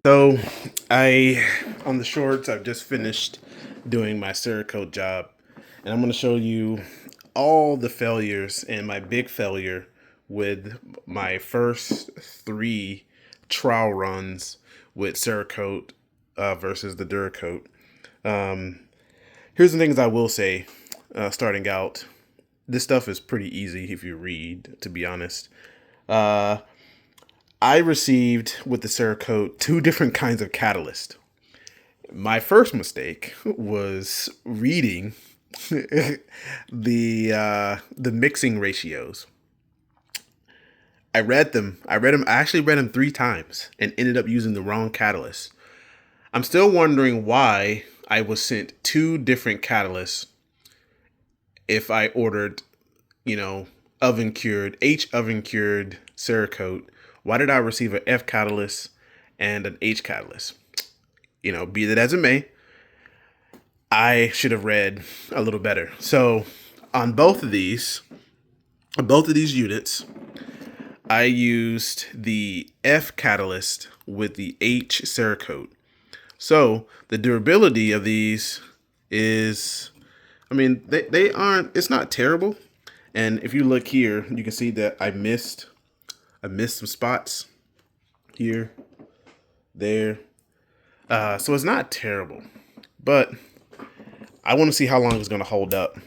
So I on the shorts, I've just finished doing my Cerakote job, and I'm going to show you all the failures and my big failure with my first three trial runs with Cerakote versus the Duracoat. Um, Here's the things I will say. Starting out, this stuff is pretty easy if you read, to be honest. Uh, I received with the Cerakote two different kinds of catalyst. My first mistake was reading the mixing ratios. I read them. I actually read them three times and ended up using the wrong catalyst. I'm still wondering why I was sent two different catalysts if I ordered, you know, oven cured Cerakote. Why did I receive an F catalyst and an H catalyst? Be that as it may, I should have read a little better. So on both of these units, I used the F catalyst with the H Cerakote. So the durability of these is, they aren't, it's not terrible. And if you look here, you can see that I missed some spots here, there. So it's not terrible, but I want to see how long it's going to hold up.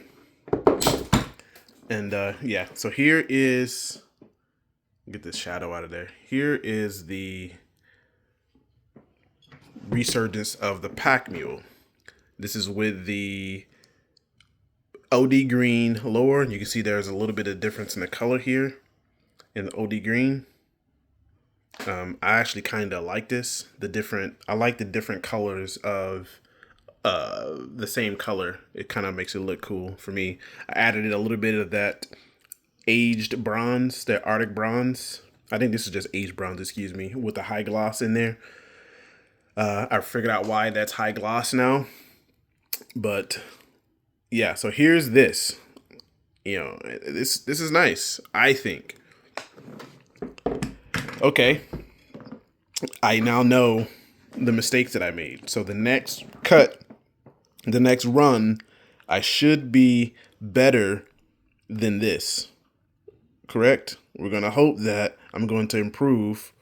And yeah, so here is, get this shadow out of there. Here is the resurgence of the Pack Mule. This is with the OD green lower. You can see there's a little bit of difference in the color here in the OD green. I actually kind of like this. I like the different colors of the same color. It kind of makes it look cool for me. I added a little bit of that aged bronze, that Arctic bronze. I think this is just aged bronze, excuse me, with the high gloss in there. I figured out why that's high gloss now. But yeah, so here's this. This is nice, I think. Okay, I now know the mistakes that I made. So the next run, I should be better than this. Correct? We're going to hope that I'm going to improve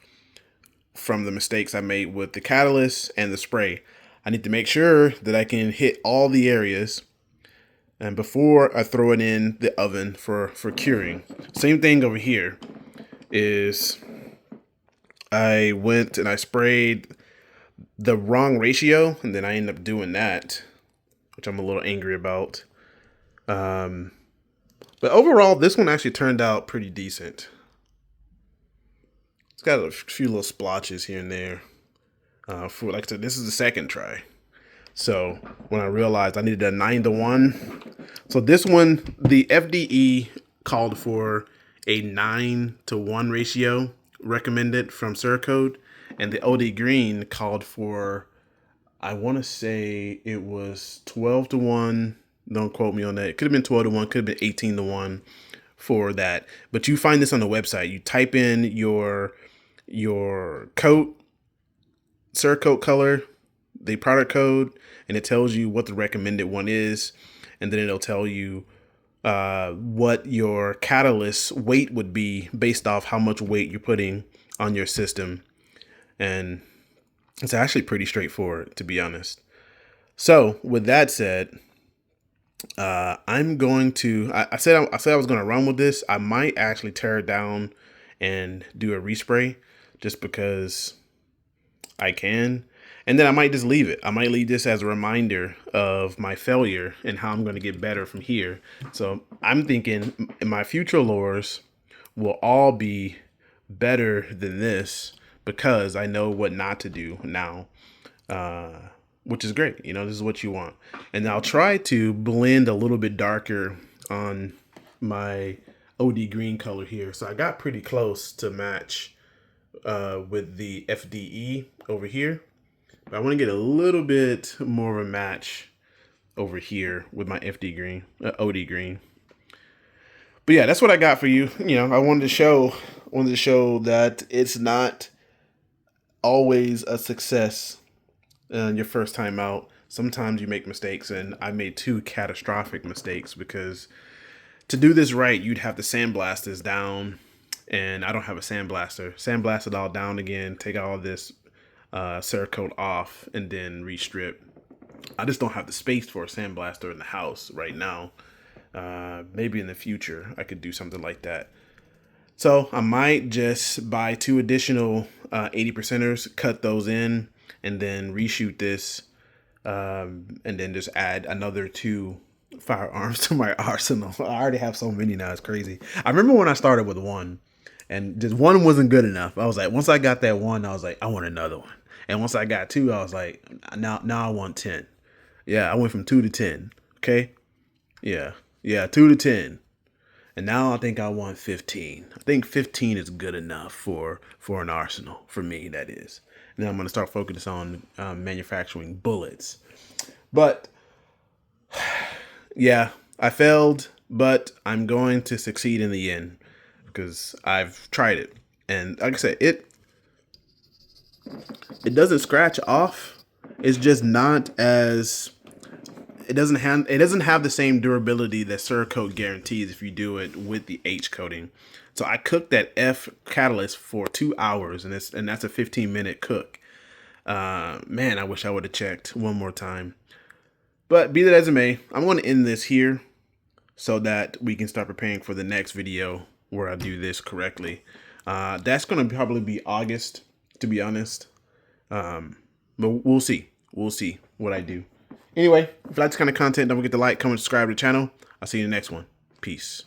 from the mistakes I made with the catalyst and the spray. I need to make sure that I can hit all the areas and before I throw it in the oven for curing. Same thing over here is I went and I sprayed the wrong ratio, and then I ended up doing that, which I'm a little angry about. But overall, this one actually turned out pretty decent. It's got a few little splotches here and there. For like I said, this is the second try. So when I realized I needed a 9-to-1, so this one, the FDE called for a 9-to-1 ratio recommended from Cerakote, and the OD Green called for, I want to say it was 12-to-1. Don't quote me on that. It could have been 12-to-1, could have been 18-to-1 for that. But you find this on the website. You type in your coat, Cerakote color, the product code, and it tells you what the recommended one is, and then it'll tell you what your catalyst weight would be based off how much weight you're putting on your system. And it's actually pretty straightforward, to be honest. So with that said, I'm going to, I said I was going to run with this. I might actually tear it down and do a respray just because I can. And then I might just leave it. I might leave this as a reminder of my failure and how I'm going to get better from here. So I'm thinking my future lures will all be better than this because I know what not to do now, which is great. This is what you want. And I'll try to blend a little bit darker on my OD green color here. So I got pretty close to match with the FDE over here. But I want to get a little bit more of a match over here with my OD green. But yeah, that's what I got for you. I wanted to show that it's not always a success your first time out. Sometimes you make mistakes, and I made 2 catastrophic mistakes because to do this right, you'd have to sandblast this down, and I don't have a sandblaster. Sandblast it all down again, take all this Cerakote off, and then restrip. I just don't have the space for a sandblaster in the house right now. Maybe in the future I could do something like that. So I might just buy 2 additional 80%ers, cut those in, and then reshoot this, and then just add another 2 firearms to my arsenal. I already have so many now, it's crazy. I remember when I started with 1, and just 1 wasn't good enough. I was like, once I got that 1, I was like, I want another one. And once I got 2, I was like, now I want 10. Yeah, I went from 2 to 10. Okay. Yeah. 2 to 10. And now I think I want 15. I think 15 is good enough for an arsenal, for me, that is. And then I'm going to start focusing on manufacturing bullets. But, yeah, I failed, but I'm going to succeed in the end because I've tried it. And like I said, it doesn't scratch off. It's just not as... It doesn't have the same durability that Cerakote guarantees if you do it with the H coating. So I cooked that F catalyst for 2 hours, and that's a 15-minute cook. Man, I wish I would have checked one more time. But be that as it may, I'm going to end this here so that we can start preparing for the next video where I do this correctly. That's going to probably be August, to be honest. But we'll see. We'll see what I do. Anyway, if you like this kind of content, don't forget to like, comment, subscribe to the channel. I'll see you in the next one. Peace.